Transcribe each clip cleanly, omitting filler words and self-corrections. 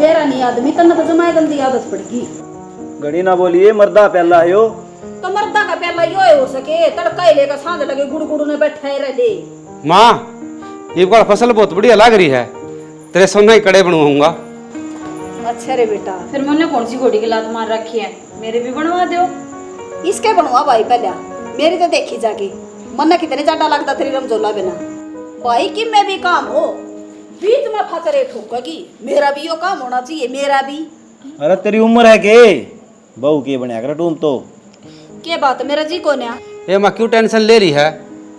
बेरा नहीं आदमी तन्ना तो जमाए गंदी आदत पड़गी। घड़ी ना बोलिए मर्दा पहला यो तो मर्दा का पहला यो हो सके तड़का ही लेकर सांझ लगे गुड़ गुड़ ने बैठे रहे। माँ ये बार फसल बहुत बढ़िया लग रही है, तेरे सोना ही कड़े बनवाऊंगा। अच्छा रे बेटा, फिर मैंने कौन सी घोड़ी की लात मार रखी है, मेरे भी बनवा दो। इसके बनवा भाई पहला मेरी तो देखी जाके मन कितने ज्यादा लगता तेरी रमजोला बिना भाई कि मैं भी काम हो बीच में फचरे ठोकेगी। मेरा भी यो काम होना चाहिए, मेरा भी। अरे तेरी उम्र है के बहू के बनया कर तुम तो क्या बात मेरा जी को न्या ये माँ क्यों टेंशन ले रही है?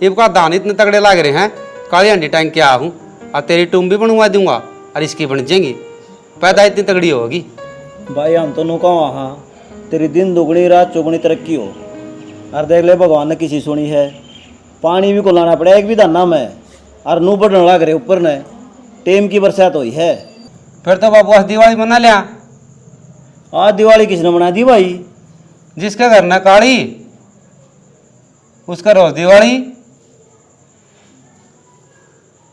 इनका दान इतने तगड़े लग रहे हैं, काली हंडी टैंक क्या हूँ और तेरी टूम भी बनवा दूंगा और इसकी बन जाएंगी, पैदा इतनी तगड़ी होगी। भाई हम तो नुका वहाँ तेरी दिन दुगनी रात चौगुनी तरक्की हो। और देख ले भगवान ने किसी सुनी है, पानी भी को लाना पड़े एक भी दाना में और नू बढ़ने लग रहे ऊपर ने टेम की बरसात हुई है। फिर तो बाबू आज दिवाली मना लिया। आज दिवाली किसने मना दी भाई? जिसके घर ना काली उसका रोज दिवाली।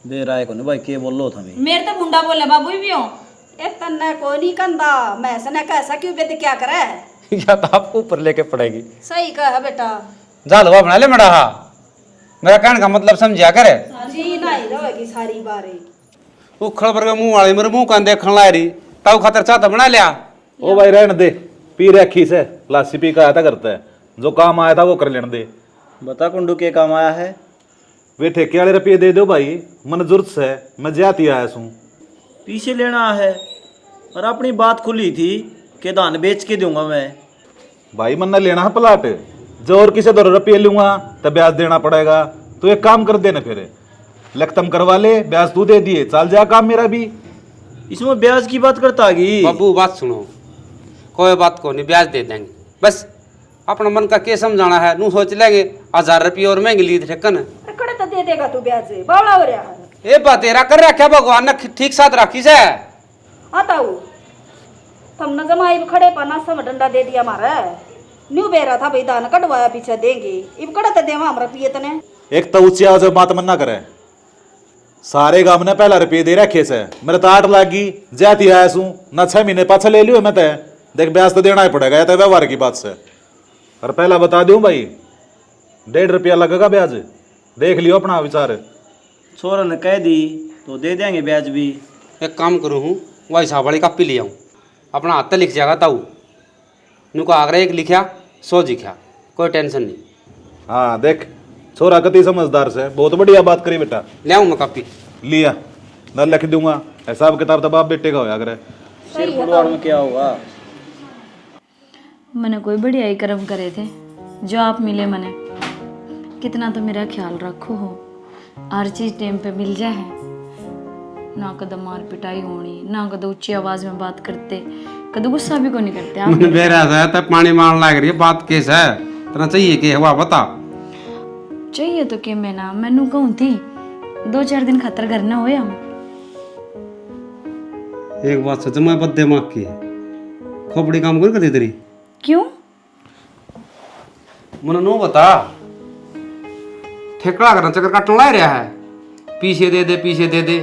दे रहा है को भाई के बोल लो था मैं मेरे तो मुंडा बोले बाबू भी हो। ए तन्ना को नहीं कंदा मैं सने कैसा क्यों बेद क्या करे या तो आपको ऊपर लेके पड़ेगी। सही कहा बेटा जा लो बना ले मड़ा, मेरा कहने का मतलब समझा करे। जी नहीं रहेगी सारी बारे उखड़ पर मुंह वाली मेरे मुंह का देखने ला रही ताऊ खातर चाहता बना लिया। ओ भाई रहने दे, पी रखी से लासी पी का आया था करता है, जो काम आया था वो कर लेने दे। बता कुंडू के काम आया है? वे ठेके वाले रुपये दे दो भाई, मन जरूरत से मैं जाती आया सूँ। पीछे लेना है और अपनी बात खुली थी कि धान बेच के दूंगा मैं। भाई मन ने लेना है प्लाट, जो और किसी 2 रुपये लूंगा तो ब्याज देना पड़ेगा। तो एक काम कर देना फिर लखतम करवा ले, ब्याज तू दे दिए, चल जा काम मेरा भी। इसमें ब्याज की बात करता आ गई। बाबू बात सुनो, कोई बात को नहीं, ब्याज दे देंगे, बस अपना मन का क्या समझाना है नू सोच लेंगे। 1000 रुपये और महंगी ली ठेकन कड़े तो दे देगा तू ब्याज से बावड़ा हो रहा है। ये बात तेरा कर रखा भगवान ने ठीक साथ राखी से। आता हूँ तुमने जमाई खड़े पाना सब डंडा दे दिया मारा न्यू बेरा था भाई दान कटवाया पीछे देंगे इब कड़ा तो देवा हमारा पिए तने। एक तो ऊंची आवाज में बात मन्ना करे, सारे गांव ने पहला रुपये दे रखे से, मेरे तो 8 लागी जाती आया सूँ ना 6 महीने पाछा ले लियो मैं तो। देख ब्याज तो देना ही पड़ेगा, या तो व्यवहार की बात से। और पहला बता दूं भाई 1.5 रुपया लगेगा ब्याज, देख लियो अपना विचार। छोरा ने कह दी तो दे देंगे ब्याज भी। एक काम करूँ हूँ वही हिसाब वाली कापी ले आऊँ, अपना हाथ लिख जाएगा ताऊ नुको आगरा 1 लिखा 100 लिखा, कोई टेंशन नहीं। हाँ देख छोरा कति समझदार से, बहुत बढ़िया बात करी बेटा। ले आऊँ मैं कापी। लिया न लिख दूंगा, हिसाब किताब तो बाप बेटे का होया करे। सिर फुलवाड़ में क्या होगा? मैंने कोई बढ़िया ही कर्म करे थे जो आप मिले मने। कितना तो मेरा ख्याल रखो हो, हर चीज टाइम पे मिल जाए है, ना कदम मार पिटाई होनी, ना कदम ऊंची आवाज में बात करते, कदम गुस्सा भी को नहीं करते आप। मैंने बेरा है तब पानी मारने लग रही है, बात केस है तना चाहिए कि हुआ बता। चाहिए तो कि मैं ना मैनू कहूँ थी 2-4 दिन खतर घर ना होया। एक बात सोच मैं बद दिमाग की है, खोपड़ी काम कर दी तेरी क्यों? मन नो बता ठेकड़ा करना चक्कर काटने ला रहा है, पीछे दे दे पीछे दे दे।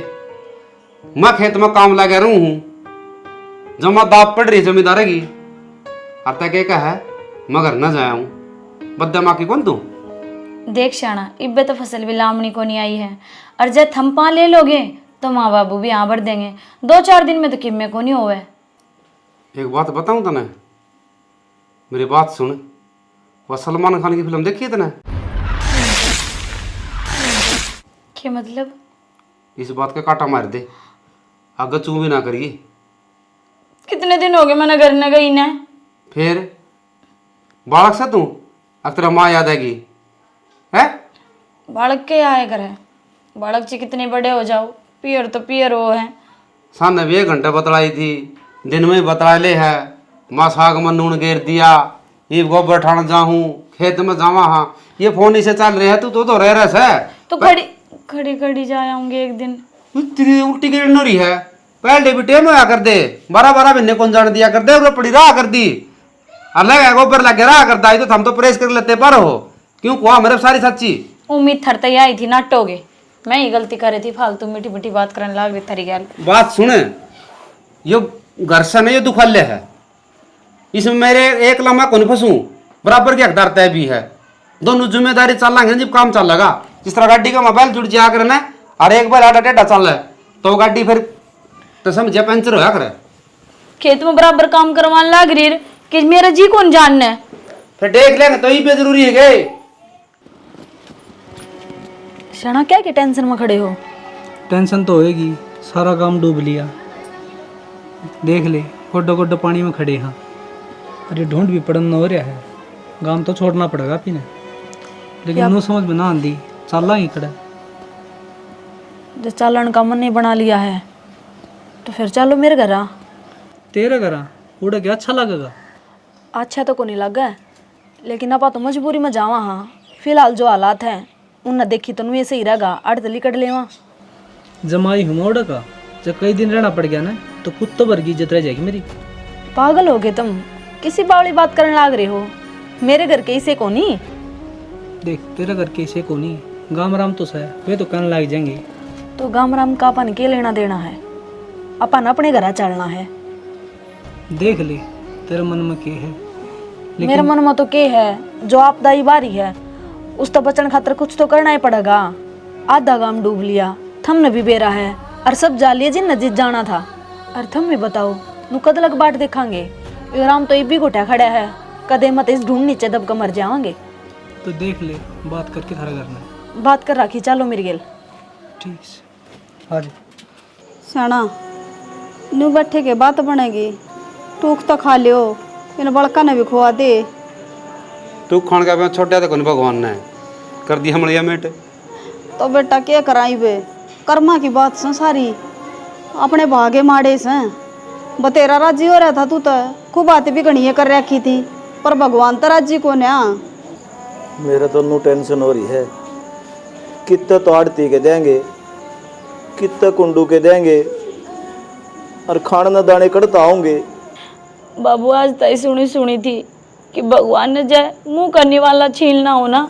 मैं खेत में काम लगा रहूं हूँ, जमा दाब पड़ रही जमींदार की अब तक क्या है मैं घर न जाया हूँ, बद दिमाग की कौन तू? देख शाना इब्बे तो फसल भी लामनी को नहीं आई है, और जब थम्पा ले लोगे तो माँ बाबू भी यहाँ भर देंगे, 2-4 दिन में तो किम्मे को नहीं होवे। एक बात बताऊं तने, मेरी बात सुन, वह सलमान खान की फिल्म देखी है तने? क्या मतलब? इस बात का काटा मार दे, आगे चू भी ना करिए। कितने दिन हो गए मैंने घर न गई ना। फिर बालक से तू अब तेरा माँ याद आएगी है? बालक के आए करे, बालक जी कितने बड़े हो जाओ, पियर तो पियर वो है। सामने भी 1 घंटा बतलाई थी, दिन में बतला ले है, माँ साग में नून गेर दिया, ये गोबर ठाण जाऊँ खेत में जावा। हाँ ये फोन इसे चल रहे है, तू तो रह रहा है तो खड़ी खड़ी जा आऊंगी एक दिन। तेरी उल्टी गिर न रही है, पहले भी टेम होया कर दे, 12-12 महीने कौन जान दिया कर दे, और पड़ी रहा कर दी अलग है गोबर लगे रहा करता है, तो हम तो प्रेस कर लेते पर हो क्यों कुआ मेरे सारी सच्ची उम्मीद थरते ही आई थी नाटोगे, मैं ही गलती कर रही थी, फालतू मीठी मीठी बात करने लग रही थरी गैल। बात सुने, यो घर से नहीं दुखाल्य है, इसमें मेरे एक लम्हा को नहीं फंसू, बराबर की हकदार तय भी है। दोनों जिम्मेदारी चल लेंगे जब काम चल लगा। जिस तरह गाड़ी का मोबाइल जुड़ जाया करे ना, और एक बार आटा टेढ़ा चल है तो गाड़ी फिर तो समझे पंचर होया करे। खेत में बराबर काम करवाने लग रही है कि मेरा जी कौन जानना है। फिर देख लेंगे तो ही पे जरूरी है गए। क्षणा क्या कि टेंशन में खड़े हो? टेंशन तो होएगी, सारा काम डूब लिया। देख ले गोड्डो गोड्डो पानी में खड़े हैं। अरे ढूंढ भी पड़न हो रहा है, गांव तो छोड़ना पड़ेगा पीने। लेकिन नो समझ में ना आंदी, चल ही खड़ा। जो चालन का मन नहीं बना लिया है तो फिर चलो मेरे घर आ। तेरे घर उड़ा क्या अच्छा लगेगा? अच्छा तो को नहीं लगा, लेकिन अपा तो मजबूरी में जावा। हाँ फिलहाल जो हालात हैं उन्हें देखी तो नहीं सही रहेगा, अड़तली कट लेवा। जमाई हूँ उड़ा का, जब कई दिन रहना पड़ गया ना तो कुत्तो भर की इज्जत रह जाएगी मेरी। पागल हो गए तुम, किसी बावली बात करने लाग रहे हो। मेरे घर के इसे को नहीं। देख तेरा घर कैसे को नहीं, गाम राम तो सह वे तो कहने लग जाएंगे। तो गाम राम का अपन के लेना देना है, अपन अपने घर चलना है। देख ले तेरे मन में क्या है। मेरे मन में तो के है, जो आपदाई बारी है उस तो बचन खातर कुछ तो करना ही पड़ेगा। आधा गांव डूब लिया, थम ने भी बेरा है और सब जा लिए जिन नजीक जाना था। और थम भी बताओ नु कद लग बाट देखांगे। राम तो ये भी घुटा खड़ा है, कदे मत इस ढूंढ नीचे दब कर मर जावांगे। तो देख ले बात करके थारा करना है। बात कर रखी, चलो मेरी गेल। ठीक है आज सना न्यू बैठे के बात बनेगी। टूक तो खा लियो, इन बड़का ने भी खुआ दे। तू खान का छोटा तो कौन भगवान ने कर दी हमलिया मेट। तो बेटा क्या कराई बे, कर्मा की बात से सारी अपने भागे माड़े से बतेरा राजी हो रहा था। तू तो खूब बातें भी गणिया कर रखी थी, पर भगवान तो राजी को ना। मेरा तो नू टेंशन हो रही है, कितने तो आड़ती के देंगे, कितने कुंडू के देंगे, और खान न दाने कड़ता होंगे। बाबू आज तय सुनी थी कि भगवान ने जय मुंह करने वाला छीनना हो ना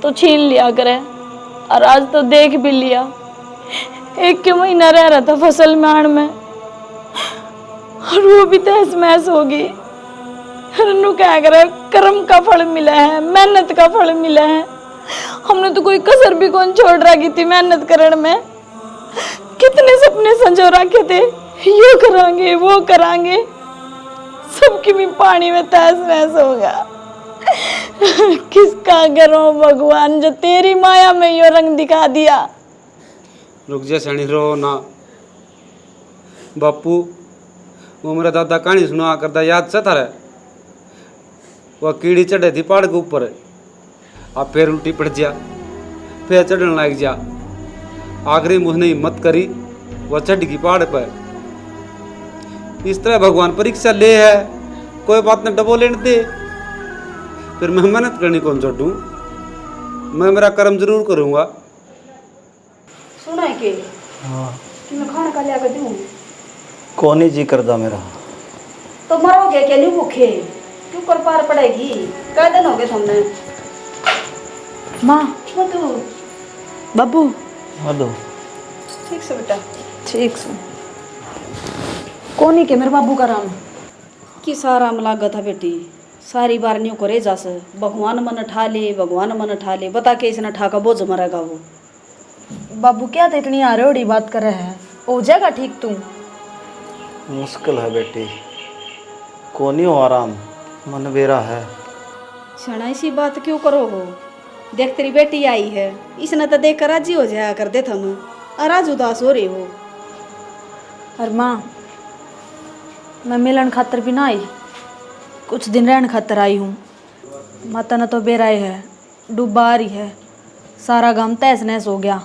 तो छीन लिया करे, और आज तो देख भी लिया। 1 के महीना रह रहा था फसल में आड़ में, और वो भी तहस महस होगी। रन्नू क्या करे, कर्म का फल मिला है, मेहनत का फल मिला है। हमने तो कोई कसर भी कौन छोड़ रखी थी मेहनत करने में। कितने सपने संजो रखे थे, यो करांगे वो करांगे, सबकी भी पानी में तहस नहस होगा। किसका करो भगवान जो तेरी माया में यो रंग दिखा दिया। रुक जा सैनी रो ना बापू, वो मेरा दादा कहानी सुना करता याद से थारे। वह कीड़ी चढ़े थी पहाड़ के ऊपर, आप फिर उल्टी पड़ जा, फिर चढ़ने लग जा। आखिरी मुझने हिम्मत करी, वह चढ़ गई पहाड़ पर। इस तरह भगवान परीक्षा ले है, कोई बात न डबो लेने दे। फिर मैं मेहनत करनी कौन छोड़ूं, मैं मेरा कर्म जरूर करूंगा। सुना है कि मैं खाना का लिया कर दूं, कौन ही जी करदा मेरा। तो मरोगे क्या नहीं भूखे, क्यों कर पार पड़ेगी। कई दिन हो गए तुमने। माँ वो तू बाबू हेलो ठीक से बेटा। ठीक से कौन ही के मेरे बाबू का राम कि सारा लागत है बेटी, सारी बार न्यू करे जा से भगवान मन ठा ले, भगवान मन ठा ले। बता के इसने ठाका बोझ मरेगा वो। बाबू क्या तो इतनी आरोड़ी बात कर रहे हैं, हो जाएगा ठीक तू। मुश्किल है बेटी, कौन ही हो आराम, मन बेरा है। क्षणा ऐसी बात क्यों करो हो। देख तेरी बेटी आई है, इसने तो देख कर राजी हो जाया कर दे थम, और आज उदास हो रही हो। और माँ मैं मिलन खातर भी ना आई, कुछ दिन रहने खातर आई हूँ। माता ने तो बेराए है, डूबा आ रही है, सारा गांव तहस नहस हो गया।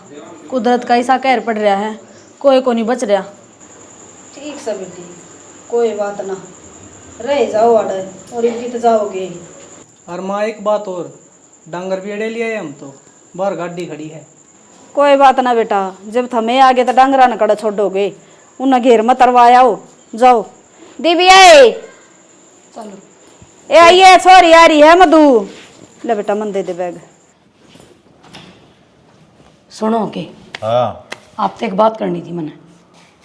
कुदरत का ऐसा कहर पड़ रहा है, कोई को नहीं बच रहा। ठीक से बेटी, कोई बात ना, रह जाओ अड़े और बीत जाओगे। और माँ एक बात और, डांगर भी अड़े लिया है हम तो, बाहर गाड़ी खड़ी है। कोई बात ना बेटा, जब थमे आगे तो डांगरा न कड़ा छोड़ोगे, उन्हें घेर में तरवाया हो। जाओ दीविया, चलो ए आइए, छोरी आ रही है मधु। ले बेटा मन दे दे बैग। सुनो के हाँ आपसे एक बात करनी थी मैंने।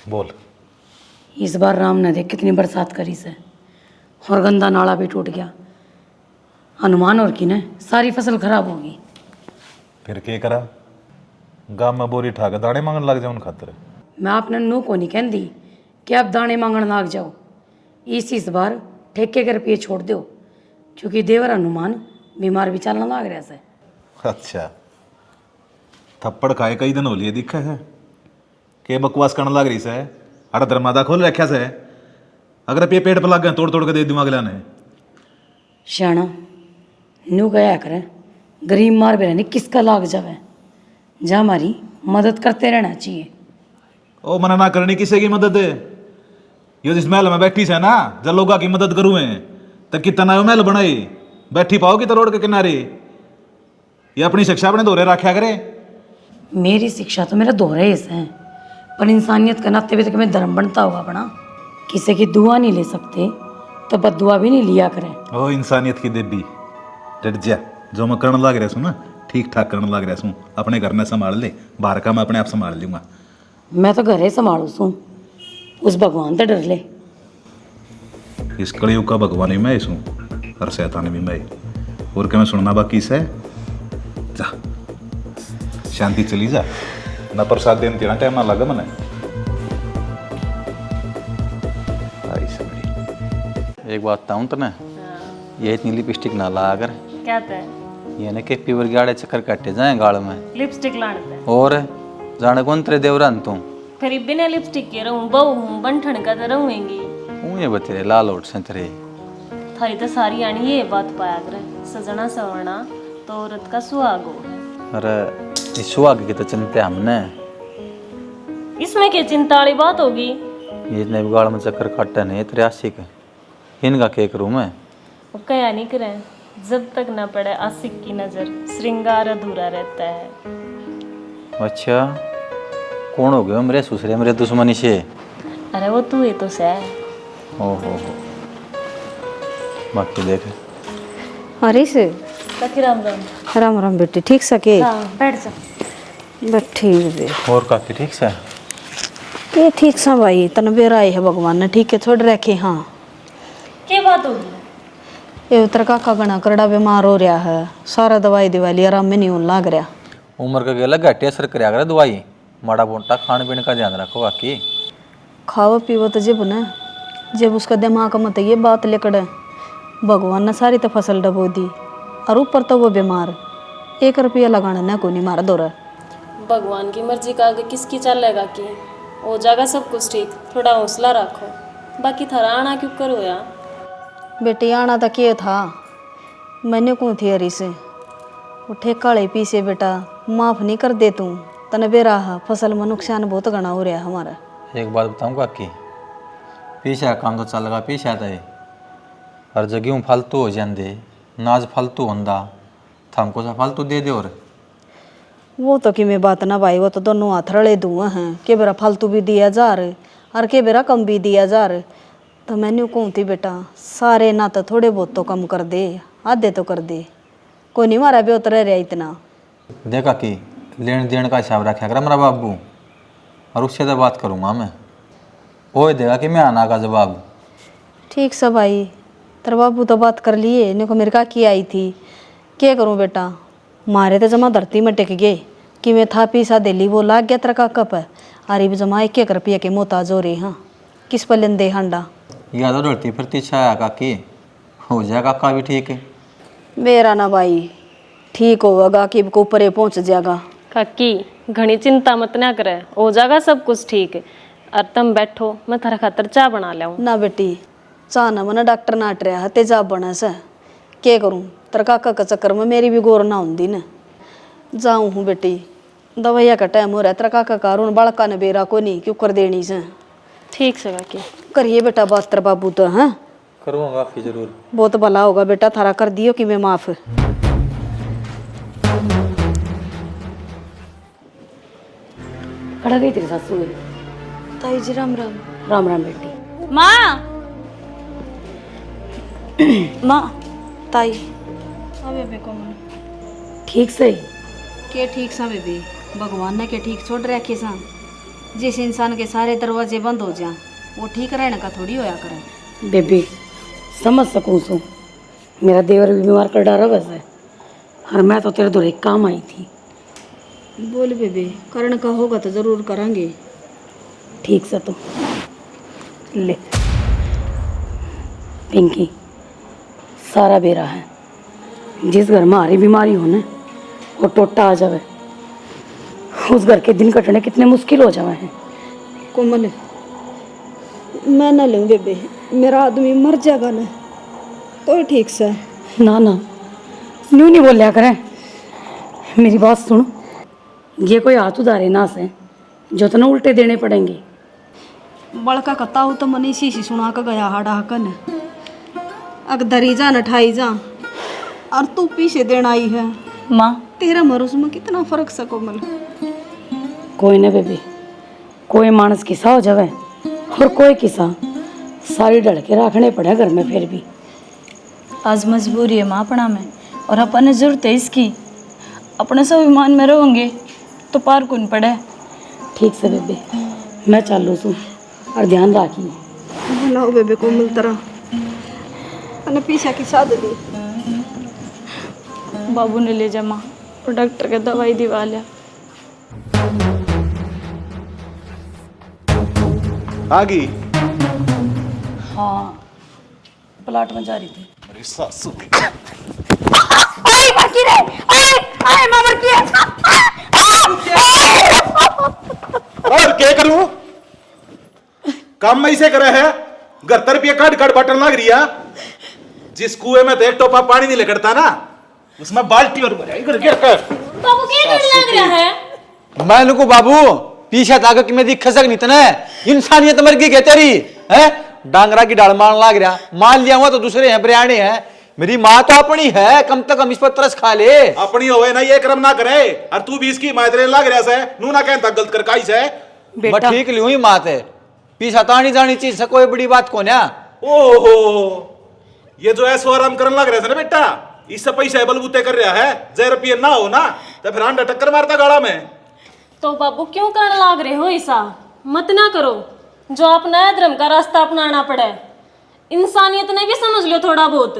बोल। इस बार राम ने देख कितनी बरसात करी से, और गंदा नाला भी टूट गया। अनुमान और की ने सारी फसल खराब होगी। फिर क्या करा? गाँव में बोरी ठा के दाने मांगने लग जाए उन खातर। मैं आपने नू को नहीं कहती कि आप दाने मांगने लाग जाओ। इस बार ठेके के रुपये छोड़ दो, क्योंकि देवर अनुमान बीमार भी चलने लग रहा से। अच्छा, थप्पड़ खाए कई दिन हो लिए दिखा है के बकवास करने लग रही से। अरे दरमादा खोल रखा से, अगर पे पेट पर लग गए तोड़ तोड़ के दे दूँ अगला ने। श्याणा नू गया करे, गरीब मार भी नहीं किसका लाग जावे। जा हमारी मदद करते रहना चाहिए। ओ मना ना करनी किसी की मदद है। यो जिस महल में बैठी से ना, जब लोगों की मदद करूँ तो कितना महल बनाई बैठी पाओगी तो रोड के किनारे। ये अपनी शिक्षा अपने दोहरे रखा करे। मेरी शिक्षा तो मेरा दोहरे हिस्से हैं, पर इंसानियत के नाते भी तो मैं धर्म बनता होगा अपना। किसी की दुआ नहीं ले सकते तो बददुआ भी नहीं लिया करें। ओ इंसानियत की देवी डट जा। जो मैं करने लग रहा हूँ ना, ठीक ठाक करने लग रहा हूँ। अपने घर में संभाल ले, बाहर का मैं अपने आप संभाल लूँगा। मैं तो घरे संभालू सू, उस भगवान से डर ले। इस कलयुग का भगवान ही मैं इसूँ और शैतान भी मैं। और क्या मैं सुनना बाकी से? जा शांति चली जा ना, प्रसाद देने तेना टाइम ना लगा मैंने। एक बात बताऊँ तो ना, ये इतनी लिपस्टिक ना ला अगर क्या तय ये ना के पीवर गाड़े चक्कर काटे जाए गाल में। लिपस्टिक लाने और जाने कौन तेरे देवरान तू फिर बिना लिपस्टिक के रहूं, बहू हूं, बंठन का तो रहूंगी। ये बतेरे लाल ओट से तेरे थारी तो सारी आनी ये बात पाया करे, सजना सवरना तो औरत का सुहाग हो। अरे इस सुहाग की तो चिंता हमने, इसमें क्या चिंता वाली बात होगी? ये इतने भी गाल में चक्कर काटे नहीं तेरे आशिक, इनका क्या करूँ मैं? वो क्या नहीं करें, जब तक न पड़े आशिक की नजर श्रृंगार अधूरा रहता है। अच्छा कौन हो गया मेरे ससुरे मेरे दुश्मनी से? अरे वो तू ही तो सह। ओहो बाकी देख। अरे से सखी राम राम। राम राम बेटी, ठीक सके? हाँ बैठ जा। बैठी बे। और काकी ठीक से? ये ठीक सा भाई, तन बेरा है भगवान ने ठीक है छोड़ रखे। हाँ क्या बात होगी? ये उतर काका गणा करड़ा बीमार हो रहा है, सारा दवाई दिवाली आराम में नहीं होने लग रहा। उम्र का गेला घाटे असर कराया करे दवाई, माड़ा मोटा खाने पीने का ध्यान रखो काकी। खाओ पीवो तो जब न, जब उसका दिमाग मत ये बात लेकर भगवान ने सारी तो फसल डबो दी और ऊपर तो वो बीमार। 1 रुपया लगाना न को नहीं मारा दौरा। भगवान की मर्जी का आगे किसकी चलेगा कि हो जाएगा सब कुछ ठीक। थोड़ा हौसला रखो, बाकी थारा आना क्यों करो या? बेटी आना तो क्या था, मैंने कौन थी अरी से वो ठेकाड़े पीछे बेटा माफ़ नहीं कर दे तू तने बेरा फसल में नुकसान बहुत घना हो रहा हमारा। एक बात बताऊँ काकी, पीछे काम तो चल रहा पीछे आता है, हर जगह फालतू हो जाते, नाज फालतू होंदा तो हमको सा फालतू दे दे। और वो तो कि मैं बात ना भाई, वो तो दोनों हाथ रले दूँ हैं के बेरा फालतू भी दिया जा रहे और के बेरा कम भी दिया जा रहे। तो मैंने कहूँ थी बेटा सारे ना तो थोड़े बहुत तो कम कर दे, आधे तो कर दे, कोई नहीं मारा भी उतर रहा इतना। देखा कि लेन देन का हिसाब रखा कर मेरा बाबू, और उससे तो बात करूँगा मैं, वो देगा कि मैं आना का जवाब। ठीक सब भाई, तेरे बाबू तो बात कर लिए, इन्हें को मेरे काकी आई थी। क्या करूँ बेटा, मारे तो जमा धरती में टिक गए कि मैं था पीसा दिल्ली वो लाग गया तेरा का कप है। अरे भी जमा 1 रुपये के मोहताज हो रहे। हाँ किस पर लेंदे हांडा या तो डरती फिरती छाया काकी, हो जाएगा काका भी ठीक है। मेरा ना भाई ठीक होगा कि ऊपर पहुँच जाएगा। काकी घनी चिंता मत ना करे, हो जाएगा सब कुछ ठीक। और तुम बैठो, मैं थारा खातर चाय बना लाऊं। ना बेटी चाह ना मना डॉक्टर नाट रहा है तेजाब बना से क्या करूँ, तेरा काका का चक्कर में मेरी भी गौर ना होंगी न। जाऊँ हूँ बेटी, दवाइया का टाइम हो रहा है, तेरा काका का रून बालका ने बेरा को नहीं क्यों कर देनी से। ठीक से काकी करिए बेटा बात तेरा बाबू तो। हाँ करूँगा काफी जरूर, बहुत भला होगा बेटा, थारा कर दियो कि मैं माफ। खड़ा गई तेरी सासू है। ताई जी राम राम। राम राम बेटी। माँ माँ ताई अबे बेको मन ठीक से के ठीक सा बेबी, भगवान ने के ठीक छोड़ रखे सा। जिस इंसान के सारे दरवाजे बंद हो जा वो ठीक रहने का थोड़ी होया करे। बेबी समझ सकूँ सो मेरा देवर भी बीमार कर डाला वैसे, और मैं तो तेरे दूर एक काम आई थी। बोल बेबे, करने का होगा तो जरूर करेंगे। ठीक से तो ले पिंकी, सारा बेरा है। जिस घर में हारी बीमारी हो ना वो टोटा आ जावे, उस घर के दिन कटने कितने मुश्किल हो जावे हैं। कोमल, मैं ना लूँ बेबे, मेरा आदमी मर जाएगा ना तो ठीक से। ना ना न्यू नहीं बोलिया करें, मेरी बात सुन। ये कोई हाथ उधारे ना से जो तो ना उल्टे देने पड़ेंगे। बड़का कता हो तो मनी शीशी सुना का गया हाडा हकन, अग दरी जा न ठाई जा, और तू पीछे देना आई है। माँ तेरा मरुस में कितना फर्क सा कोमल। कोई ना बेबी, कोई मानस किसा हो जावे और कोई किसा सारी डल के रखने पड़े घर में। फिर भी आज मजबूरी है माँ अपना में, और अपन जरूरत है इसकी। अपने सब ईमान में रहोगे तो पार कौन पड़े। ठीक से बेबी, मैं चालू सू और ध्यान राखिए। बुलाओ बेबे कोमल तरह अने पीछा की साध दी। बाबू ने ले जा माँ और डॉक्टर के दवाई दिवा लिया। आ गई। हाँ प्लाट में जा रही थी। मेरी सासू की। और क्या करूं? काम में इसे करे है, घर तर रुपये काट काट बटन लग रही है। जिस कुएं में तो एक टोपा पानी नहीं लगता ना, उसमें बाल्टी और भराई कर क्या कर। बाबू क्या करने लग रहा है? मैं लुकू बाबू पीछे ताक कि मैं खसक नहीं तने इंसानियत मर गई क्या तेरी है? डांगरा की डाल मारने लग रहा, मान लिया हुआ तो दूसरे हैं बरियाने हैं। मेरी माँ तो अपनी है, कम से कम इस पर तरस खा ले। अपनी होवे ना ये कर्म ना करे, और तू भी इसकी मायरे लग रहा है। नू ना कहता गलत कर काई से। मैं ठीक ली हुई मात है, पीछा तानी जानी चीज से कोई बड़ी बात कौन है। ओहो, ये जो ऐसो आराम करने लग रहे थे ना बेटा, इससे पैसा बलबूते कर रहा है। 1 रुपये ना हो ना तो फिर अंडा टक्कर मारता गाड़ा में। तो बाबू क्यों करने लग रहे हो ऐसा? मत ना करो, जो अपना धर्म का रास्ता अपनाना पड़े। इंसानियत ने भी समझ लो थोड़ा बहुत।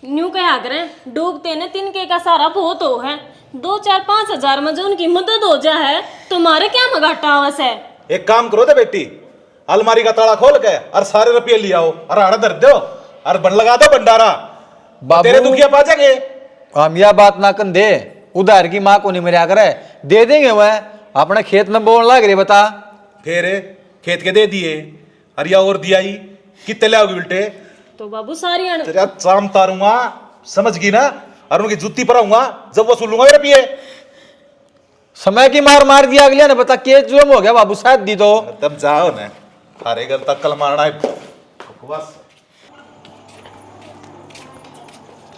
न्यू कहा करें, डूबते ने तिनके का सारा बहुत हो है। 2, 4, 5 हजार में जो उनकी मदद हो जाए तुम्हारे क्या मगाटा आवस है। एक काम करो तो बेटी, अलमारी का ताला खोल के और सारे रुपये ले आओ और आड़ा धर दो और बन लगा दो भंडारा। तेरे दुखिया पा जाएंगे। हम यह बात ना कर दे, उधार की माँ को नहीं मरिया करे, दे देंगे वह। अपने खेत में बोल लग रही बता। फिर खेत के दे दिए, अरिया और दिया ही कितने ले आओगे बेटे? तो बाबू सारी तेरा चाम तारूंगा, समझ गई ना? और उनकी जूती पराऊंगा जब वसूलूंगा ये रुपये। समय की मार मार दिया अगले ने, बता के जुलम हो गया बाबू शायद दी तो। तब जाओ ना, थारे गल तक कल मारना है।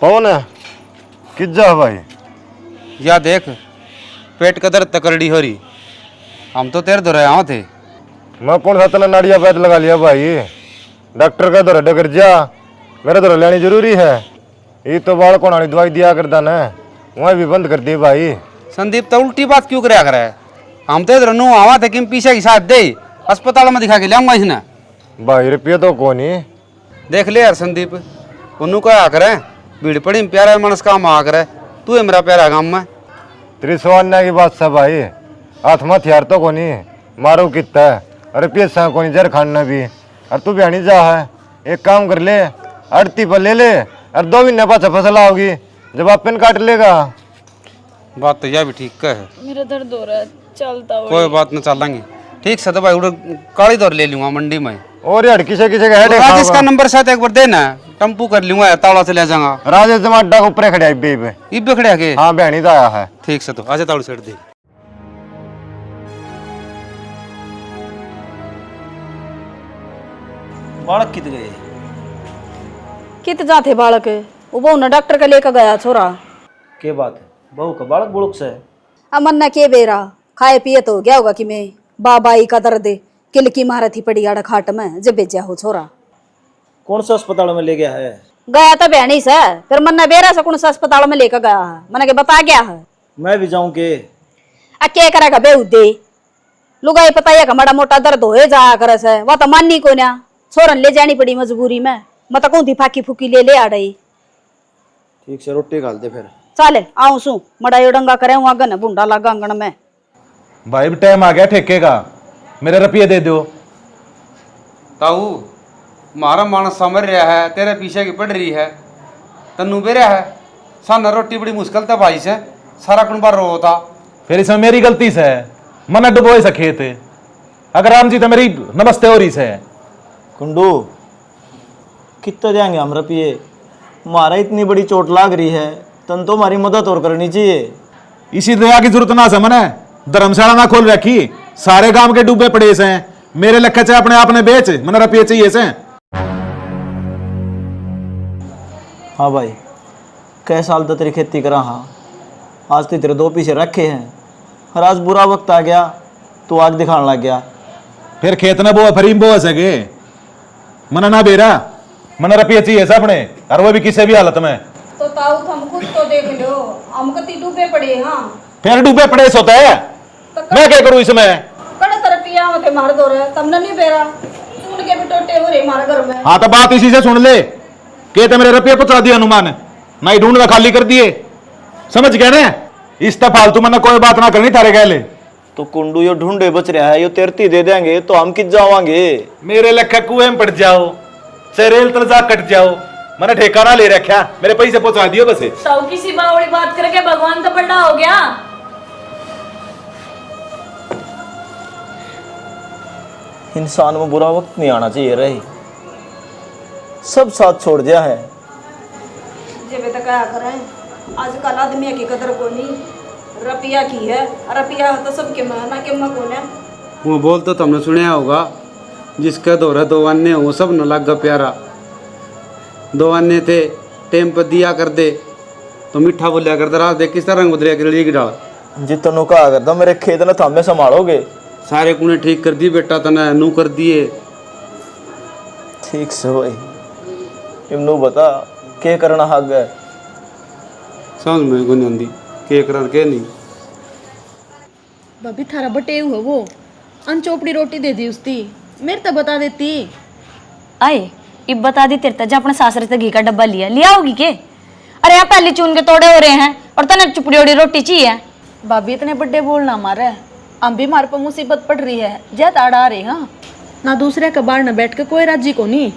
कौन है? किस जा भाई? या देख पेट का दर्द तकड़ी हो रही, हम तो तेरे दौरे आओ थे। मैं कौन सा तना नाड़िया पैद लगा लिया भाई? डॉक्टर का दौरा डगर जा, मेरा दौरा लेनी जरूरी है। ये तो बाल को नानी दवाई दिया करता ना, वहीं भी बंद कर दी भाई। संदीप तो उल्टी बात क्यों कराया करे? हम तो इधर नो आवा थे कि पीछे की साथ दे अस्पताल में दिखा के लाऊंगा इसने। भाई रुपये तो कौन ही देख ले यार संदीप, उन्नू क्या करे भीड़ पड़ी में प्यारा मनस काम आ करे, तू है मेरा प्यारा काम में। तेरी सवान्या की बात सब भाई, हाथ में हथियार तो कोनी मारो कितना अरे पैसा कोनी जर खाना भी। और तू बहनी जा है, एक काम कर ले, अड़ती पर ले ले और 2 महीने पाछा फसल आओगी, जब आप पेन काट लेगा। बात तो यह भी ठीक है, मेरा दर्द हो रहा है, चलता हो। कोई बात न चलेंगे ठीक से। तो भाई उधर काली दौर ले लूंगा मंडी में। और यार किसे किसे का हेडेक राजेश का नंबर साथ एक बार देना, टम्पू कर लूंगा, ताला से ले जाऊंगा। राजेश जमाड्डा के ऊपर खड़े बेब। इब खड़े के हाँ बहनी तो आया है। ठीक से, तो आजा तालू सेट दे। बालक कित गए? कित जाते बालक? वो बहु न डॉक्टर का लेकर गया छोरा। के बात है? बहू का बालक बुड़क से? अमन न के बेरा खाए पिए तो गया होगा कि मैं बाबाई का दर्द किलकी मारा थी पड़ी आड़ा खाट में जब बेचा हो छोरा। कौन सा अस्पताल में ले गया है? गया तो बहनी से, फिर मन न बेरा से कौन सा अस्पताल में लेकर गया है, मन के बता गया है। मैं भी जाऊं के? क्या करेगा बेऊ दे लुगाई पता है माड़ा मोटा दर्द होए जाया करे से वह तो माननी को ना छोरन ले जानी पड़ी मजबूरी में मैं तो कहूँ फाकी फूकी ले आ रही। ठीक से रोटी घाल दे फिर। चाले आऊं सू मड़ा यो डंगा करे वहां गन बुंडा लगा आंगन में। भाई भी टाइम आ गया ठेके का, मेरे रुपये दे दो। ताऊ मारा मानस समझ रहा है, तेरे पीछे की पड़ रही है, तन्नू बेरा है साना रोटी बड़ी मुश्किल था भाई से, सारा कुंबा रो था। फिर इसमें मेरी गलती से मन डुबोए से खेत, अगर राम जी तो मेरी नमस्ते हो रही से। कुंडू कितना देंगे हम रुपये? मारा इतनी बड़ी चोट लाग रही है, तन तो हमारी मदद और करनी चाहिए। इसी दया की जरूरत ना समझे, धर्मशाला ना खोल रखी, सारे गांव के डूबे पड़े से, मेरे लखे चाहे अपने आप ने बेच, मैंने रुपये चाहिए से। हाँ भाई, कई साल तो तेरी खेती करा, हाँ आज तो तेरे 2 पीछे रखे हैं, और आज बुरा वक्त आ गया तो आग दिखाने लग गया। फिर खेत ने बो फरीम बो सके, मना ना बेरा, मना रुपये चाहिए से अपने, और वो भी किसी भी हालत में। तो ताऊ तुम खुद तो देख लो, हम कति डूबे पड़े। हाँ फिर डूबे पड़े सोता है, मैं क्या करूं इसमें? कड़े तरह पिया होते मार दो रहे, तुमने नहीं बेरा चून के भी टोटे हो रहे हमारे घर में। हाँ तो बात इसी से सुन ले, कहते मेरे रुपये पहुंचा दिए हनुमान, ना ही ढूंढ खाली कर दिए, समझ गए ना? इस तरह फालतू मैंने कोई बात ना करनी थारे गए। तो कुंडू यो ढूंढे बच रहा है, यो तेरती दे देंगे तो हम किस जावांगे? मेरे लखा कुएं में पड़ जाओ, चरेल तल जा कट जाओ, मैंने ठेकाना ले रखा, मेरे पैसे पहुंचा दियो बस। ताऊ किसी बावड़ी बात करके भगवान तो बड़ा हो गया। इंसान में बुरा वक्त नहीं आना चाहिए रही, सब साथ छोड़ दिया है। जेबे तक क्या करें, आजकल आदमी की कदर को नहीं, रुपया की है, रुपया तो सबके में ना के में कौन है। वो बोल तो तुमने सुना होगा, जिसका दौरा 2 अन्य हो सब न लग प्यारा। 2 अन्य थे टेम पर दिया कर दे तो मीठा बोलिया कर दे, रात देख किस तरह रंग बदलिया कर की डाल। जितनो कहा करता मेरे खेत ने थामे संभालोगे। सारे कुने ठीक कर दी बेटा, तना नू कर दिए। ठीक से भाई, इमनू बता क्या करना हक है? समझ में को नहीं आंदी के कर के नहीं। भाभी थारा बटेव हो वो, अन चोपड़ी रोटी दे दी उसकी, मेरे तो बता देती। आए इब बता दी तेरे जा अपने सासरे से घी का डब्बा लिया होगी के? अरे यहाँ पहले चून के तोड़े हो रहे हैं और तने चुपड़ी ओड़ी रोटी चाहिए। भाभी इतने बड़े बोलना मारे, हम भी मारे पर मुसीबत पड़ रही है, जैत आड़ा आ रही। हाँ ना दूसरे के बाहर न बैठ के कोई राजी को नहीं।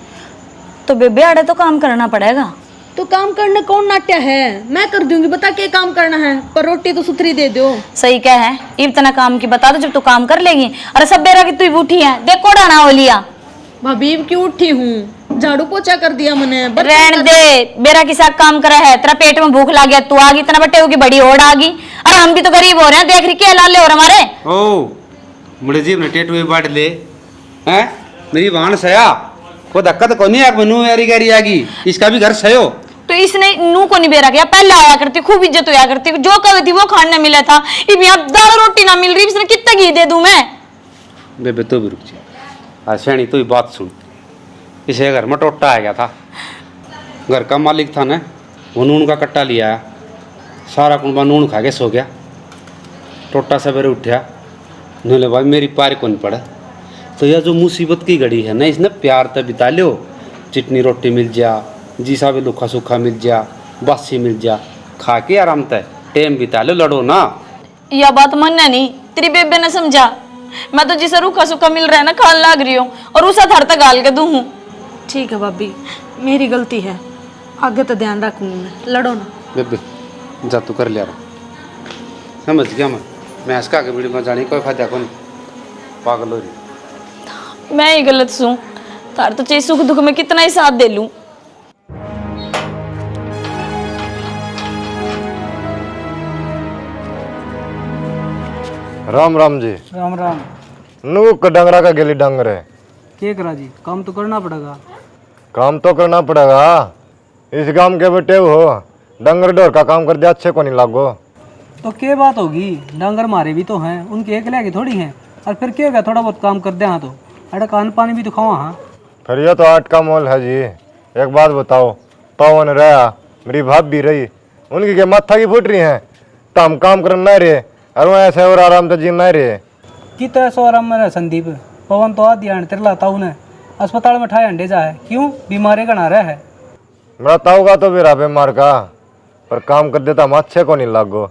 तो बेबे आड़े तो काम करना पड़ेगा। तो काम करने कौन नाट्य है, मैं कर दूंगी, बता के काम करना है, पर रोटी तो सुथरी दे दो। सही क्या है, इतना काम की बता दो जब तू काम कर लेगी। अरे सब बेरा की तू उठी है, देख कोड़ा ना हो लिया। भाभी क्यों उठी हूँ, झाड़ू पोछा कर दिया मैंने। रहन दे, बेरा के साथ काम करा है, तेरा पेट में भूख लग गया, तू आ गई, इतना बट्टे होगी बड़ी ओढ़ आ गई। अरे हम भी तो गरीब हो रहे हैं, देख रही क्या लाले और हमारे। ओ मुड़े जी अपने टेट में बांट ले हैं, मेरी वाहन सया को दिक्कत को नहीं, आग नू यारी गारी आगी, इसका भी घर सयो। तो इसने नू को नहीं बेरा गया, पहले आया करती, खूब इज्जत होया करती, जो कभी थी वो खाने मिला था। इब यहाँ दाल रोटी ना मिल रही, इसने कितना घी दे दूं मैं? बेबे तो भी रुक जा, आज शैनी तो बात सुन। इसे घर में टोटा आ गया था, घर का मालिक था ना, वो नून का कट्टा लिया, सारा कुंबा नून खा के सो गया। टोटा सवेरे उठा, बोले भाई मेरी पार कौन पड़ा। तो यह जो मुसीबत की घड़ी है ना, इसने प्यार तो बिता लो, चिटनी रोटी मिल जा, जीसा भी लुखा सूखा मिल जा, बासी मिल जा, खा के आराम तय टेम बिता लो, लड़ो ना। यह बात मानना नहीं, तेरी बेबे ने समझा। मैं तो जिसे रूखा सूखा मिल रहा है ना खान लाग रही हूँ, और उसा थर तक गाल के दूँ। ठीक है भाभी, मेरी गलती है, आगे तो ध्यान रखूंगी मैं, लड़ो ना। बेबे जा तू कर लिया रहा, समझ गया मैं हंसका के वीडियो में जाने कोई फायदा को नहीं, पागल हो रही। मैं ही गलत सूं, तार तो चाहे सुख दुख में कितना ही साथ दे लूं। राम राम जी। राम राम। नू डंगरा का गेली डंगर है, क्या करा जी, काम तो करना पड़ेगा। काम तो करना पड़ेगा, इस गांव के बेटे हो, डंगर डोर का काम कर दिया अच्छे को नहीं लागो। तो क्या बात होगी, डंगर मारे भी तो हैं, उनके अकेले की थोड़ी हैं। और फिर क्या होगा, थोड़ा बहुत काम कर दे। हाँ तो अरे खान पानी भी तो खाओ। हाँ फिर ये तो 8 का मोल है जी। एक बात बताओ, पवन रहा, मेरी भाप भी रही, उनकी क्या माथा की फूट रही है, तो हम काम करना नहीं रहे, और वो ऐसे और आराम से जीना नहीं रहे। कि तो ऐसा आराम में रह संदीप पवन तो आदि आने तेरे लाता हूँ अस्पताल में ठाए अंडे जा है क्यों बीमारी का ना रहा है। मेरा ताऊ का तो मेरा बेमार का पर काम कर देता हम अच्छे को नहीं लागो।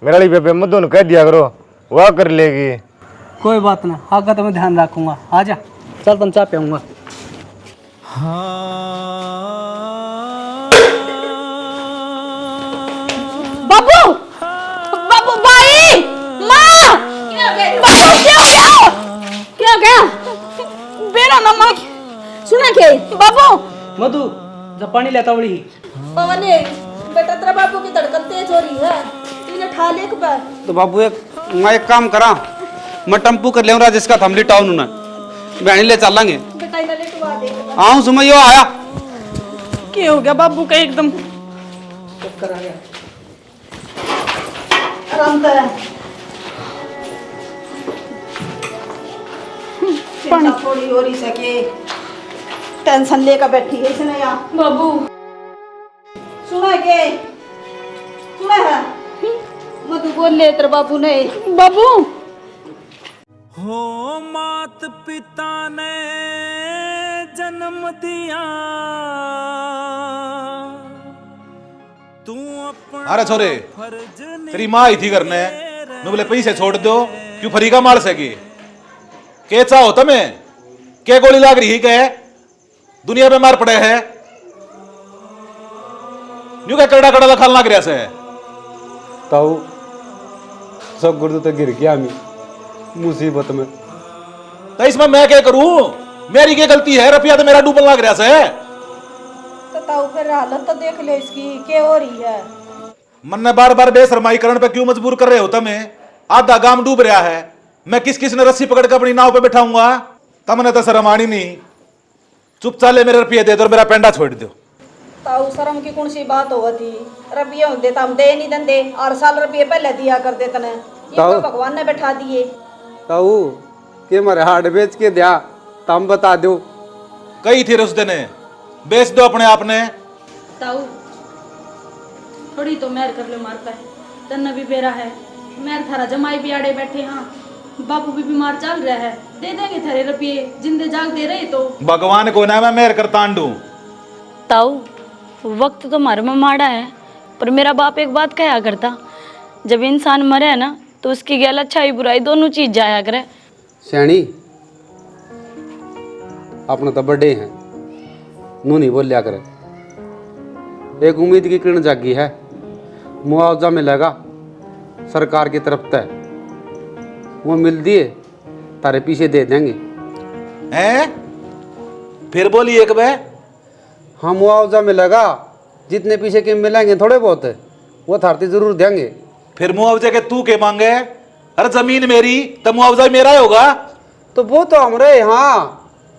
मेरा लिए बेबे मधु कह दिया करो वह कर लेगी। कोई बात ना आगे तो मैं ध्यान रखूंगा। आ जा चल तुम चाय पियूंगा। बाबू बाबू भाई माँ बाबू क्या गया बेरा ना माँ सुना के बाबू मधु जब पानी लेता बड़ी पवन बेटा तेरा बाबू की धड़कन तेज हो रही है इन्हें ठा ले एक बार। तो बाबू मैं एक काम करा, मैं टेम्पू कर ले राजेश का थमली टाउन उन्हें बहनी ले चल लेंगे। बेटा इन्हें लेटवा दे। आऊं सुमय यो आया क्या हो गया बाबू का एकदम चक्कर आ गया। आराम कर पानी थोड़ी हो रही सके टेंशन लेकर बैठी है इसने यहाँ। बाबू सुना के सुना है मधु बोल ले तेरे बाबू ने बाबू हो मात पिता ने जन्म दिया तू अपना अरे छोरे फर्ज तेरी माँ आई थी करने नु बोले पैसे छोड़ दो क्यों फरी का मार सके के चाहो तमें के गोली लाग रही के दुनिया में मार पड़े है न्यू का कड़ा कड़ा लखल लाग रहा से ताऊ सब गुर्द तो गिर गया मैं मुसीबत में। तो इसमें मैं क्या करूं मेरी क्या गलती है रुपया तो मेरा डूबन लाग रहा से तो ताऊ फिर हालत तो देख ले इसकी क्या हो रही है। मन ने बार बार बेशरमाई करण पे क्यों मजबूर कर रहे हो तमें आधा गांव डूब रहा है मैं किस किस ने रस्सी पकड़ कर अपनी नाव पे बैठाऊंगा तमने तो शर्म आनी नहीं चुपचाप ले मेरे रुपये दे दो और मेरा पेंडा छोड़ दो। ताऊ शर्म की कौन सी बात होती रुपये होते तो हम दे नहीं देंगे हर साल रुपये पहले दिया करते तने ये तो भगवान ने बैठा दिए। ताऊ के मारे हार्ड बेच के दिया तम बता दो कई थी उस दिन बेच दो अपने आप ने। ताऊ थोड़ी तो मेहर कर लो मारता है तन्ना भी बेरा है मेहर थारा जमाई भी आड़े बैठे हाँ बापू भी बीमार चल रहा है दे देंगे थारे रुपये जिंदे जाग दे रहे तो भगवान को ना मैं मेहर कर तांडू। ताऊ वक्त तो हमारे में माड़ा है पर मेरा बाप एक बात कहा करता जब इंसान मरे है ना तो उसकी गैल अच्छाई बुराई दोनों चीज जाया करे। सैनी अपने तो बड़े हैं नू नहीं बोलिया करे। एक उम्मीद की किरण जागी है मुआवजा मिलेगा सरकार की तरफ से वो मिल दिए तारे पीछे दे देंगे। हैं फिर बोली एक बे हाँ मुआवजा मिलेगा जितने पीछे के मिलेंगे थोड़े बहुत वो थारती जरूर देंगे। फिर मुआवजे के तू के मांगे अरे जमीन मेरी तो मुआवजा मेरा ही होगा। तो वो तो हमरे हाँ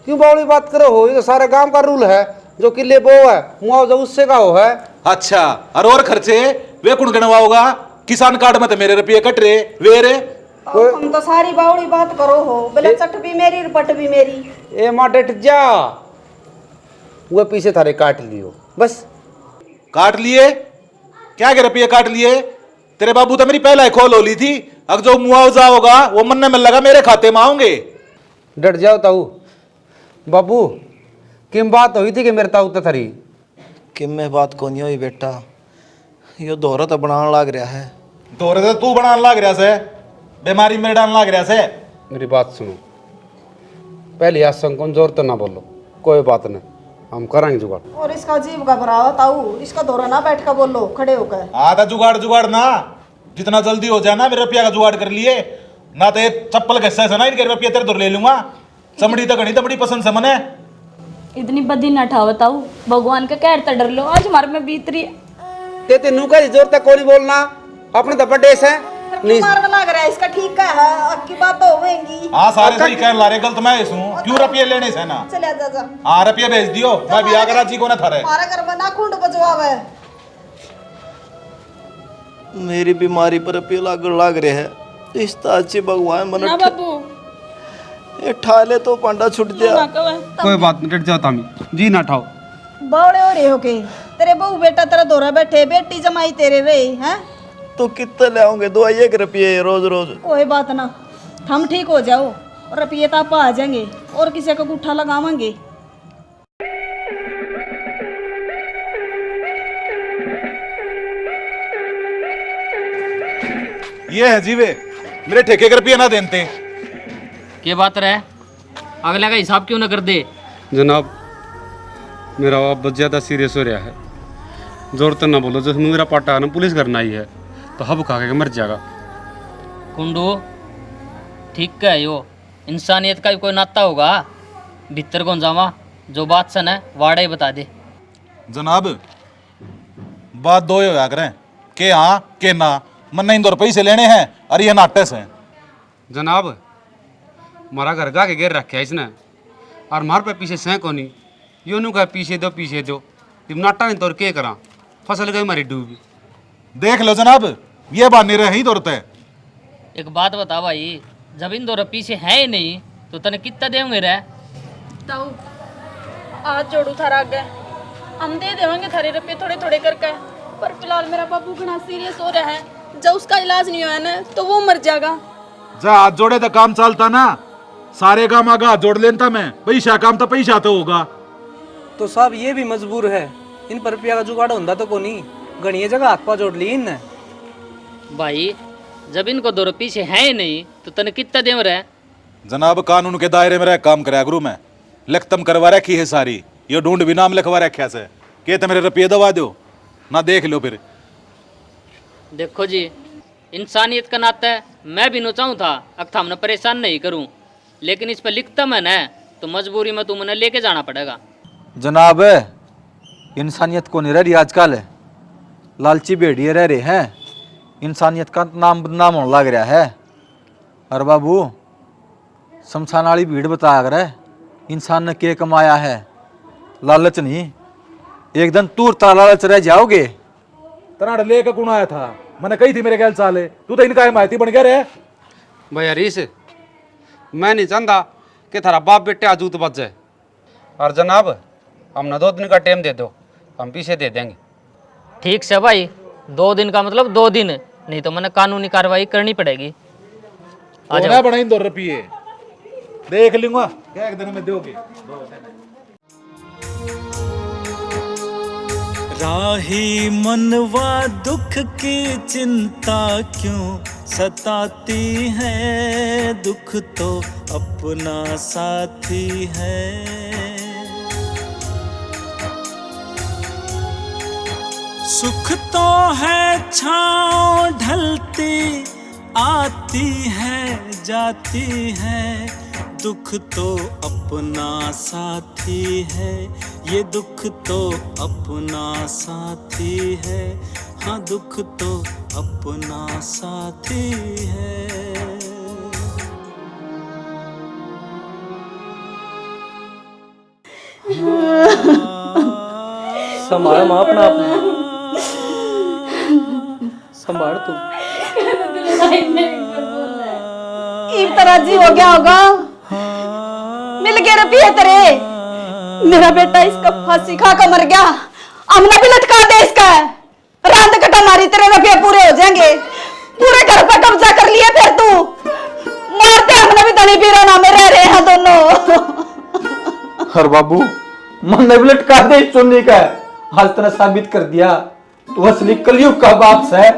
क्यों बावली बात करो हो ये तो सारे गांव का रूल है जो किले बो है मुआवजा उससे का हो है। अच्छा और खर्चे वे कौन गिनवा होगा किसान कार्ड में तो मेरे रुपये कट रहे वे रे। हम तो सारी बावड़ी बात करो हो बोले चट भी मेरी पट भी मेरी ए माँ डट जा वो पीछे थारे काट लियो बस। काट लिए क्या के रुपये काट लिए तेरे बाबू तो मेरी पहला ही खोल हो ली थी अब जो मुआवजा होगा वो मन में लगा मेरे खाते में आओगे। डट जाओ ताऊ बाबू किम बात हुई थी कि मेरे ताऊ तो थरी कि मैं बात को नहीं हुई बेटा यो दोहरा तो बनाने लग रहा है। तोरे तो तू बनाने लग रहा से बीमारी में डालने लग रहा से। मेरी बात सुनो पहले आसंग कमजोर तो ना बोलो कोई बात नहीं हम करेंगे जुगाड़। और इसका जीव घबराओ ताऊ इसका दौरा ना बैठ कर बोलो खड़े होकर आधा जुगाड़ जुगाड़ ना जितना जल्दी हो जाए ना मेरे रुपया का जुगाड़ कर लिए ना तो ये चप्पल घसा से ना इनके रुपये तेरे दूर ले लूंगा चमड़ी तो घनी तो बड़ी पसंद से मने। इतनी बदी न ठाओ ताऊ भगवान का कहर तो डर लो आज हमारे में बीत रही है। ते तेनू का जोर तक कोई बोलना अपने तो बड़े से मारने लग रहा है इसका ठीक का है आपकी बात तो होगी। हाँ सारे सही कह ला रहे गलत मैं हूँ क्यों रुपये लेने से ना चले जा हाँ रुपये भेज दियो मैं भी आकर जी को ना थारे हमारा घर में ना खुंड बजवावे मेरी बीमारी पर रुपये लाग रहे है इस अच्छी भगवान मन ना बाबू ये ठाले तो पांडा छुट गया। कोई बात नहीं डट जाओ तामी जी ना ठाओ बावड़े हो रहे हो के तेरे बहू बेटा तेरा दौरा बैठे बेटी जमाई तेरे रहे हैं तो कितने ले आओगे 2-1 रुपये रोज रोज। कोई बात ना हम ठीक हो जाओ और रुपये तो आप आ जाएंगे और किसी का गुट्ठा लगावांगे। ये है जीवे, मेरे ठेके के रुपये ना देते। क्या बात रहे, अगले का हिसाब क्यों ना कर दे? जनाब मेरा बाप बहुत ज़्यादा सीरियस हो रहा है, जोर तो ना बोलो, जैसे मेरा पाटा ना पुलिस करना ही है तो हब खा के मर जाएगा। कुंडू ठीक है, यो इंसानियत का भी कोई नाता होगा। भीतर कौन जावा, जो बात सन है वाड़ा ही बता दे। जनाब बात दो होया करें के हाँ के ना, मन इन 2 पैसे लेने हैं और ये नाटक है। जनाब हमारा घर गा के गिर रखे है इसने, और मार पे पीछे सह कोनी, यो नु कहा पीछे दो जब नाटा नहीं तो क्या करा, फसल गई हमारी डूब। देख लो जनाब, ये बात नहीं रही दौड़ते। एक बात बता भाई, जब इन 2 रुपये से है ही नहीं तो तने कितना देंगे रे? ताऊ आज जोड़ू थारा आगे, हम दे देवांगे थारे रुपये थोड़े थोड़े करके, पर फिलहाल मेरा बाबू घना सीरियस हो रहा है, जब उसका इलाज नहीं हुआ ना तो वो मर जाएगा। जा हाथ जोड़े तो काम चलता ना, सारे काम आगा हाथ जोड़ लेता मैं, पैसा काम तो पैसा तो होगा। तो साहब ये भी मजबूर है, इन पर रुपया का जुगाड़ होता तो कोनी, घनी जगह हाथ पा जोड़ ली इनने। भाई जब इनको 2 रुपये से है ही नहीं तो तने कितना दें रे? जनाब कानून के दायरे में रह काम कराया गुरु मैं, लिखतम करवा रखी है सारी, ये ढूंढ भी नाम लिखवा रखा से के तो मेरे रुपये दबा दो ना, देख लो फिर। देखो जी, इंसानियत का नाता है, मैं भी नो चाहूँ था अब हमने परेशान नहीं करूँ, लेकिन इस पर लिखता मैं न तो मजबूरी में तुमने लेके जाना पड़ेगा। जनाब इंसानियत को नहीं रह रही आजकल, लालची भेड़िए रह रहे हैं, इंसानियत का नाम बदनाम होने लग रहा है। और बाबू शमशान वाली भीड़ बताया कर इंसान ने क्या कमाया है, लालच नहीं, एक दिन तूर ता लालच रह जाओगे। तनाड़ लेकर कौन आया था, मैंने कही थी मेरे ख्याल साले, तू तो इनका हिमायती बन गया रे। भाई हरीश मैं नहीं चाहता कि थारा बाप बेटे आजूत बच जाए, और जनाब हमने 2 दिन का टाइम दे दो, हम पीछे दे देंगे। ठीक से भाई, 2 दिन का मतलब 2 दिन, नहीं तो मैंने कानूनी कार्रवाई करनी पड़ेगी। आ जाओ। बना इन 2 रुपये देख लूंगा क्या एक दिन में दोगे। राही मनवा दुख की चिंता क्यों सताती है, दुख तो अपना साथी है। सुख तो है छाँव ढलती आती है जाती है, दुख तो अपना साथी है, ये दुख तो अपना साथी है, हाँ दुख तो अपना साथी है। संभाल माँ अपना आपने, संभाल तू। एक तरह जी हो गया होगा, मिल गए रुपये तेरे, मेरा बेटा इसका फांसी खा कर मर गया, हमने भी लटका दे इसका, रात कटा मारी तेरे रुपये पूरे हो जाएंगे, पूरे घर पर कब्जा कर लिया फिर तू, मारते हमने भी धनी पीराना में रह रहे हैं दोनों। हर बाबू मन ने भी लटका दे चुन्नी का, आज तने साबित कर दिया तू असली कलयुग का बाप है।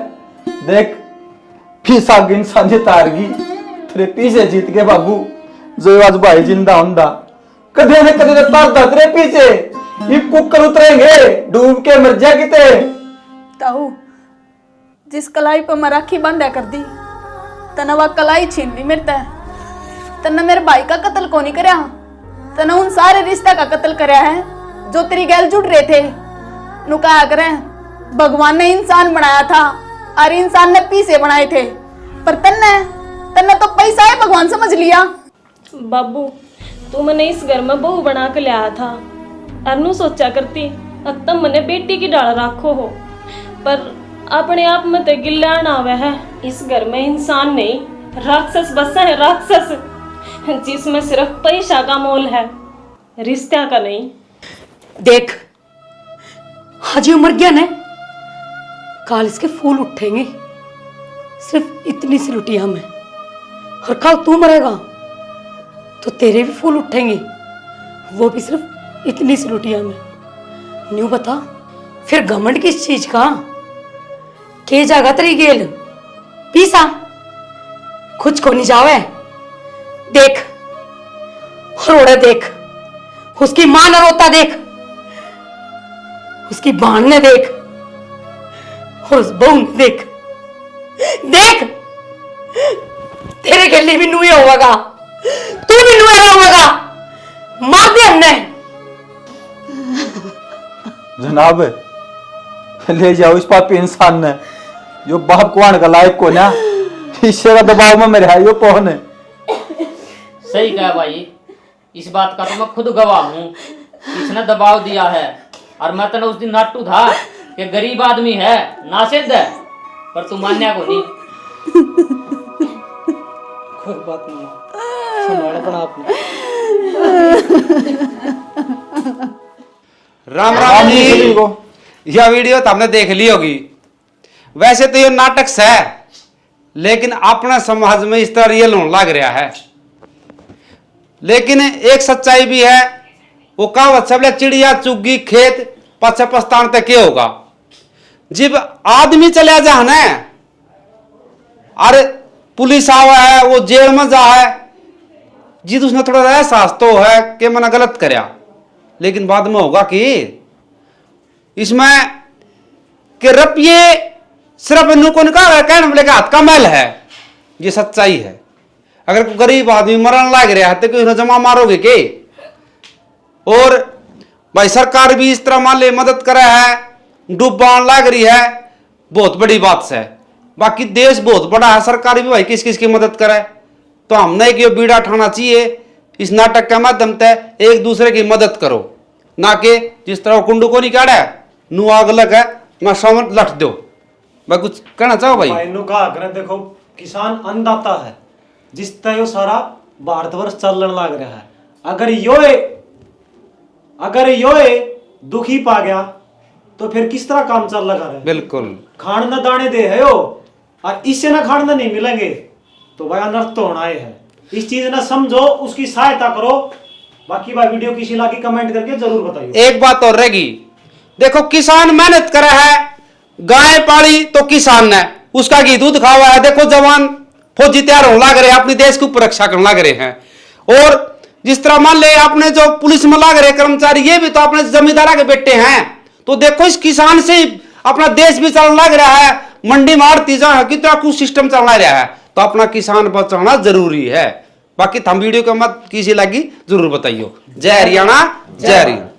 देख फीस आगे इंसानियत हारगी, तेरे पीछे जीत गए बाबू, जो आज भाई जिंदा होंदा कदे न कदे तारदा तेरे पीछे, ये कुकर उतरेंगे डूब के मर जा किते। ताऊ जिस कलाई पर मैं राखी बांधा कर दी, तना वह कलाई छीन ली मेरे तय, तना मेरे भाई का कत्ल को नहीं करया, तना उन सारे रिश्ता का कत्ल करया है जो तेरी गैल जुड़ रहे थे। नुका करें भगवान ने इंसान बनाया था और इंसान ने पीसे बनाए थे, पर तन्ने तो पैसा है भगवान समझ लिया। बाबू तू मैंने इस घर में बहू बना के लाया था, अरनू सोचा करती अब तब मैंने बेटी की डाल राखो हो, पर अपने आप में तो गिल्ला ना आवे है। इस घर में इंसान नहीं राक्षस बसा है, राक्षस जिसमें सिर्फ पैसा का मोल है, रिश्ता का नहीं। देख आज ये मर गया ना, काल इसके फूल उठेंगे। सिर्फ इतनी सी रोटी हम है, और कल तू मरेगा तो तेरे भी फूल उठेंगे, वो भी सिर्फ इतनी सी रोटियां में। न्यू बता फिर घमंड किस चीज का? के जागा तेरी गेल पीसा कुछ को नहीं जावे। देख और ओड़े देख, उसकी मां ने रोता देख, उसकी बहन ने देख, और उस बहू ने देख। देख तेरे गले भी नुए होगा, तू भी नुए होगा। मार दे हमने। जनाब ले जाओ इस पापी इंसान ने जो बाप को आने का लायक को ना, ईश्वर का दबाव में मेरे है यो कौन है। सही कहा भाई, इस बात का तो मैं खुद गवाह हूँ। इसने दबाव दिया है और मैं तो उस दिन नाटू था कि गरीब आदमी है, नासिद है, पर तू मान्या को नहीं। कोई बात नहीं, संभाला पड़ा आपने। राम राम जी को यह वीडियो तो हमने देख ली होगी। वैसे तो ये नाटक है, लेकिन अपने समाज में इस तरह रियल होने लग रहा है। लेकिन एक सच्चाई भी है, वो कहावत सब चिड़िया चुग्गी खेत पछे पछतान तक क्या होगा। जब आदमी चले जा ना, अरे पुलिस आवा है, वो जेल में जा है, जिद उसने थोड़ा एहसास तो है कि मैंने गलत कराया, लेकिन बाद में होगा कि इसमें कि रुपये सिर्फ इन्हों को निकाल कहने वाले का हाथ का मैल है। ये सच्चाई है। अगर कोई गरीब आदमी मरण लग रहा है तो कोई जमा मारोगे के? और भाई सरकार भी इस तरह मान ले मदद करे है, डूबान लग रही है, बहुत बड़ी बात है। बाकी देश बहुत बड़ा है, सरकार भी भाई किस किस की मदद करे। तो हमने कि बीड़ा उठाना चाहिए, इस नाटक के माध्यम से एक दूसरे की मदद करो, ना कि जिस तरह कुंडू को नहीं काढ़ा नू आग लग है मैं समझ लट दो। मैं कुछ कहना चाहो भाई? कहा देखो किसान अन्नदाता है, जिस तरह सारा भारतवर्ष चलन लग रहा है। अगर योए दुखी पा गया तो फिर किस तरह काम चल लगा रहा है? बिल्कुल खान न दाने दे है यो, और इससे ना खान न नहीं मिलेंगे तो भाई अनर्थ तो होना है। इस चीज ना समझो, उसकी सहायता करो। बाकी भाई वीडियो किसी लगी कमेंट करके जरूर बताइए। एक बात और रहेगी, देखो किसान मेहनत करे है, गाय पाली तो किसान ने उसका घी दूध खावा है। देखो जवान फौजी तैयार होने लग रहे हैं, अपने देश की रक्षा करने लग रहे हैं। और जिस तरह मान ले अपने जो पुलिस में लग रहे कर्मचारी, ये भी तो अपने जमींदारा के बेटे हैं। तो देखो इस किसान से अपना देश भी चलने लग रहा है। मंडी में आड़ती है, कितना कुछ सिस्टम चलना रहा है, तो अपना किसान बचाना जरूरी है। बाकी थम वीडियो के मत किसी लगी जरूर बताइयो। जय हरियाणा, जय हरियाणा।